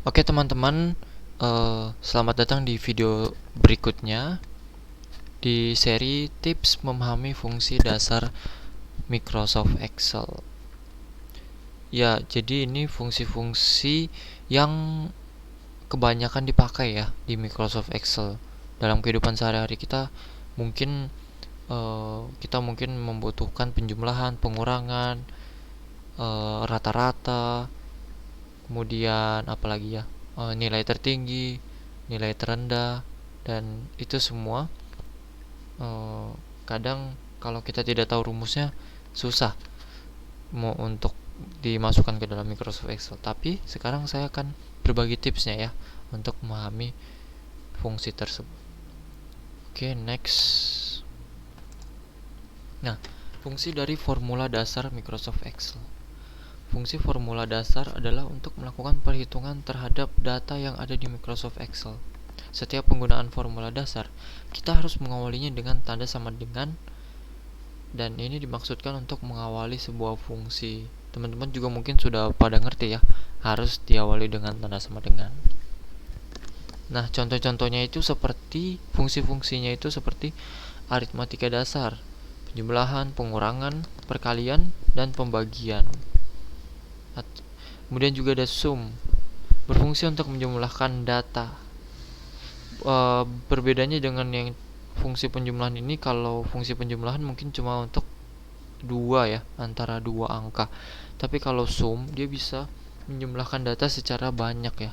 Oke teman-teman, selamat datang di video berikutnya di seri tips memahami fungsi dasar Microsoft Excel. Ya, jadi ini fungsi-fungsi yang kebanyakan dipakai ya di Microsoft Excel. Dalam kehidupan sehari-hari kita mungkin membutuhkan penjumlahan, pengurangan, rata-rata, kemudian apalagi ya, nilai tertinggi, nilai terendah, dan itu semua kadang kalau kita tidak tahu rumusnya susah mau untuk dimasukkan ke dalam Microsoft Excel. Tapi sekarang saya akan berbagi tipsnya ya untuk memahami fungsi tersebut. Oke, next. Nah, fungsi dari formula dasar Microsoft Excel. Fungsi formula dasar adalah untuk melakukan perhitungan terhadap data yang ada di Microsoft Excel. Setiap penggunaan formula dasar, kita harus mengawalinya dengan tanda sama dengan, dan ini dimaksudkan untuk mengawali sebuah fungsi. Teman-teman juga mungkin sudah pada ngerti ya, harus diawali dengan tanda sama dengan. Nah, contoh-contohnya itu seperti fungsi-fungsinya itu seperti aritmatika dasar, penjumlahan, pengurangan, perkalian, dan pembagian. Kemudian juga ada sum, berfungsi untuk menjumlahkan data. Berbedanya dengan yang fungsi penjumlahan ini, kalau fungsi penjumlahan mungkin cuma untuk dua ya, antara dua angka. Tapi kalau sum dia bisa menjumlahkan data secara banyak ya,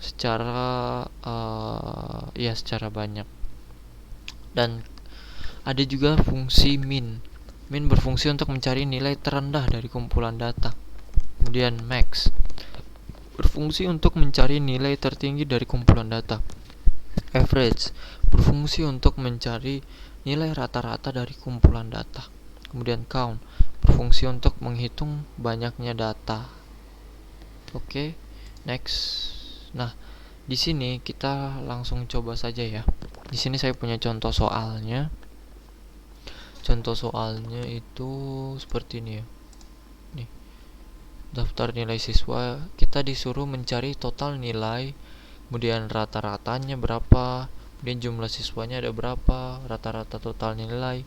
secara banyak. Dan ada juga fungsi min. Min berfungsi untuk mencari nilai terendah dari kumpulan data. Kemudian max berfungsi untuk mencari nilai tertinggi dari kumpulan data. Average berfungsi untuk mencari nilai rata-rata dari kumpulan data. Kemudian count berfungsi untuk menghitung banyaknya data. Oke, next. Nah, di sini kita langsung coba saja ya. Di sini saya punya contoh soalnya. Contoh soalnya itu seperti ini ya. Nih, daftar nilai siswa, kita disuruh mencari total nilai, kemudian rata-ratanya berapa, kemudian jumlah siswanya ada berapa, rata-rata total nilai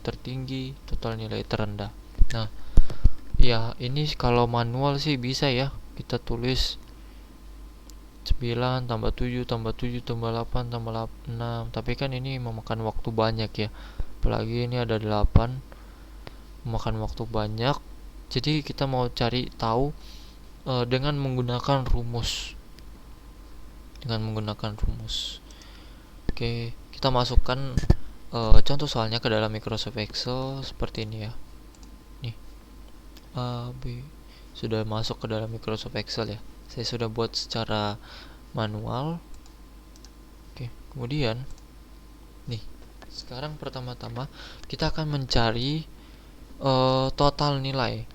tertinggi, total nilai terendah. Nah, ya ini kalau manual sih bisa ya, kita tulis 9 tambah 7 tambah 7 tambah 8 tambah 6, tapi kan ini memakan waktu banyak ya, apalagi ini ada 8, memakan waktu banyak. Jadi kita mau cari tahu dengan menggunakan rumus. Oke, kita masukkan contoh soalnya ke dalam Microsoft Excel seperti ini ya. Nih, A, B sudah masuk ke dalam Microsoft Excel ya. Saya sudah buat secara manual. Oke, kemudian nih, sekarang pertama-tama kita akan mencari total nilai.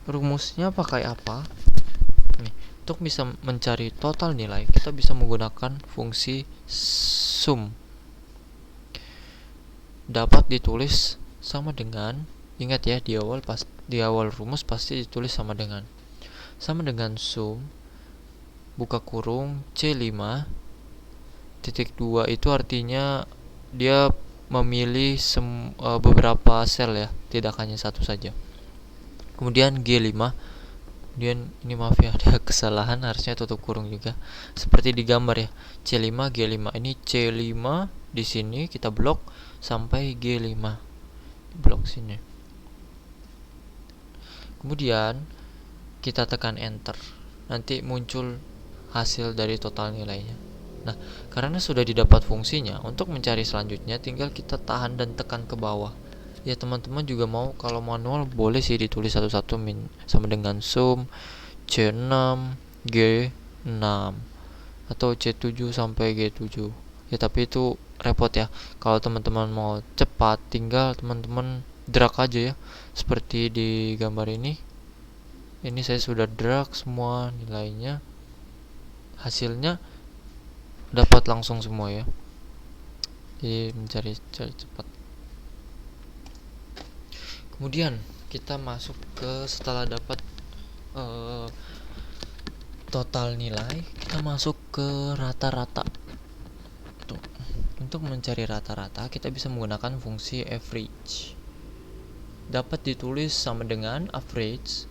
Rumusnya pakai apa? Nih, untuk bisa mencari total nilai, kita bisa menggunakan fungsi sum. Dapat ditulis sama dengan, ingat ya, di awal rumus pasti ditulis sama dengan sum buka kurung C5 titik 2, itu artinya dia memilih beberapa sel ya, tidak hanya satu saja. Kemudian G5, kemudian ini maaf ya, ada kesalahan, harusnya tutup kurung juga seperti di gambar ya, C5 G5. Ini C5 di sini kita blok sampai G5 di blok sini. Kemudian kita tekan enter, nanti muncul hasil dari total nilainya. Nah, karena sudah didapat fungsinya, untuk mencari selanjutnya tinggal kita tahan dan tekan ke bawah. Ya, teman-teman juga mau kalau manual boleh sih ditulis satu-satu sama dengan sum C6 G6 atau C7 sampai G7. Ya, tapi itu repot ya. Kalau teman-teman mau cepat, tinggal teman-teman drag aja ya, seperti di gambar ini. Ini saya sudah drag semua nilainya, hasilnya dapat langsung semua ya. Jadi mencari cepat. Kemudian kita masuk ke setelah dapat total nilai, kita masuk ke rata-rata. Tuh. Untuk mencari rata-rata, kita bisa menggunakan fungsi average. Dapat ditulis sama dengan average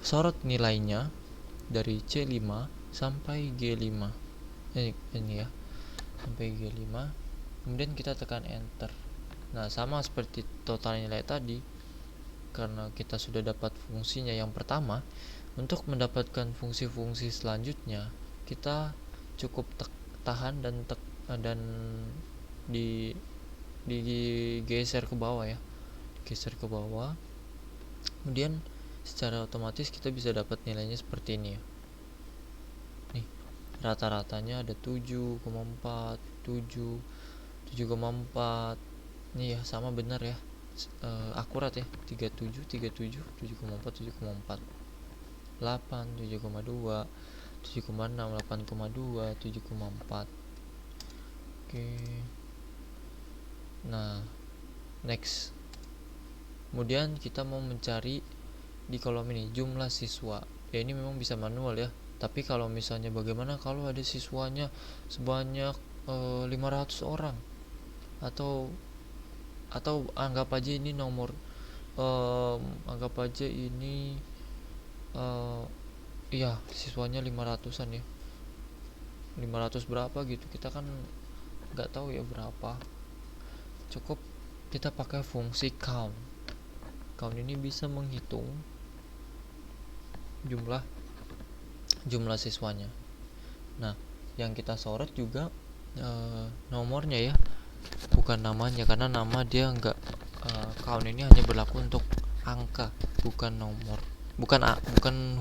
sorot nilainya dari C5 sampai G5. Ini ya, sampai G5. Kemudian kita tekan enter. Nah, sama seperti total nilai tadi, karena kita sudah dapat fungsinya yang pertama, untuk mendapatkan fungsi-fungsi selanjutnya kita cukup tahan dan digeser ke bawah ya, geser ke bawah. Kemudian secara otomatis kita bisa dapat nilainya seperti ini ya. Nih, rata-ratanya ada 7,4, 7,4. Nih ya, sama benar ya. Akurat ya. 37, 37, 7,4, 7,4. 8, 7,2, 7,6, 8,2, 7,4. Oke. Nah, next. Kemudian kita mau mencari di kolom ini jumlah siswa. Ya, ini memang bisa manual ya. Tapi kalau misalnya bagaimana kalau ada siswanya sebanyak 500 orang, atau anggap aja ini nomor anggap aja ini iya, siswanya 500-an ya. 500 berapa gitu, kita kan nggak tahu ya berapa. Cukup kita pakai fungsi count. Count ini bisa menghitung jumlah siswanya. Nah, yang kita sorot juga nomornya ya, bukan namanya, karena nama dia nggak count ini hanya berlaku untuk angka, bukan nomor, bukan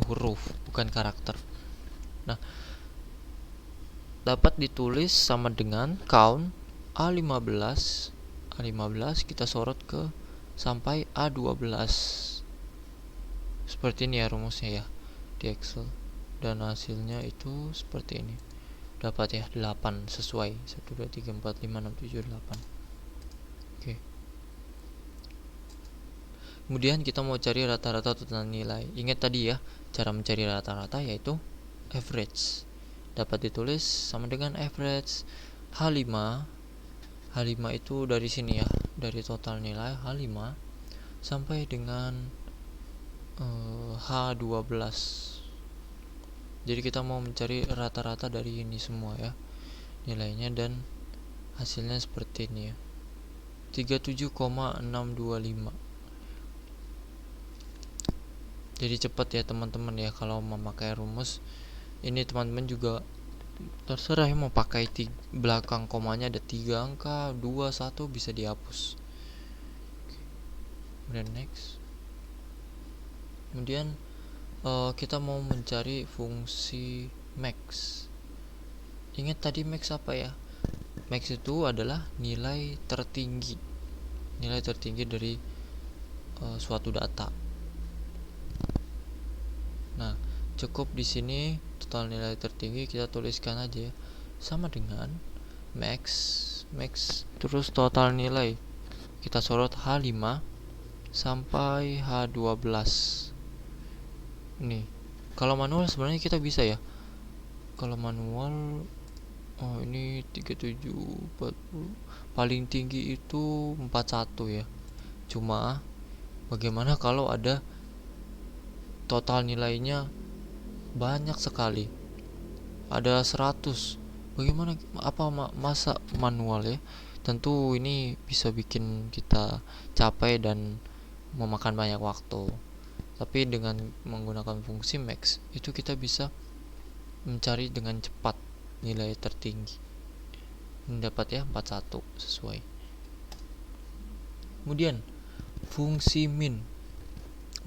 huruf, bukan karakter. Nah, dapat ditulis sama dengan count A15 kita sorot ke sampai A12. Seperti ini ya rumusnya ya di Excel, dan hasilnya itu seperti ini. Dapat ya 8 sesuai 1 2 3 4 5 6 7 8. Oke. Kemudian kita mau cari rata-rata total nilai. Ingat tadi ya, cara mencari rata-rata yaitu average. Dapat ditulis sama dengan average H5. H5 itu dari sini ya, dari total nilai H5 sampai dengan H12. Jadi kita mau mencari rata-rata dari ini semua ya nilainya, dan hasilnya seperti ini ya, 37,625. Jadi cepat ya teman-teman ya kalau memakai rumus ini. Teman-teman juga terserah ya, mau pakai belakang komanya ada 3 angka, 2, 1 bisa dihapus. Kemudian next. Kemudian kita mau mencari fungsi max. Ingat tadi max apa ya? Max itu adalah nilai tertinggi dari suatu data. Nah, cukup di sini total nilai tertinggi kita tuliskan aja ya, sama dengan max terus total nilai kita sorot H5 sampai H12. Nih, kalau manual sebenarnya kita bisa ya. Kalau manual ini 37, 40, paling tinggi itu 41 ya. Cuma bagaimana kalau ada total nilainya banyak sekali, ada 100? Bagaimana, apa masa manual ya? Tentu ini bisa bikin kita capek dan memakan banyak waktu. Tapi dengan menggunakan fungsi max itu kita bisa mencari dengan cepat nilai tertinggi. Ini dapat ya 41 sesuai. Kemudian fungsi min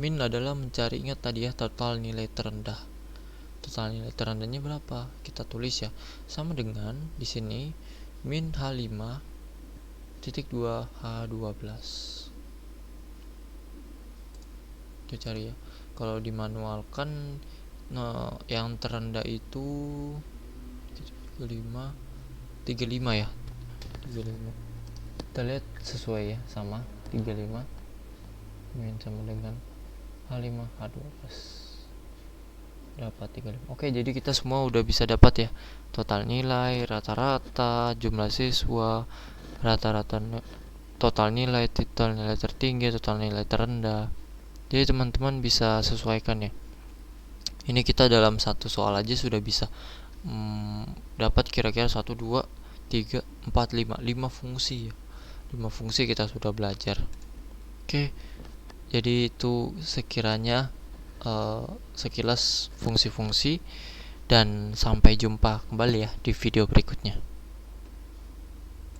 adalah mencari, ingat tadi ya, total nilai terendah. Total nilai terendahnya berapa? Kita tulis ya, sama dengan di sini min H5 titik 2 H12. Kita cari ya. Kalau dimanualkan, yang terendah itu 35 ya, 35. Kita lihat sesuai ya, sama 35 min sama dengan H5 H12. dapat 35. Oke, jadi kita semua udah bisa dapat ya. Total nilai, rata-rata, jumlah siswa, rata-rata total nilai tertinggi, total nilai terendah. Jadi teman-teman bisa sesuaikan ya. Ini kita dalam satu soal aja sudah bisa dapat kira-kira 1, 2, 3, 4, 5 fungsi ya. 5 fungsi kita sudah belajar. Oke. Jadi itu sekiranya sekilas fungsi-fungsi, dan sampai jumpa kembali ya di video berikutnya.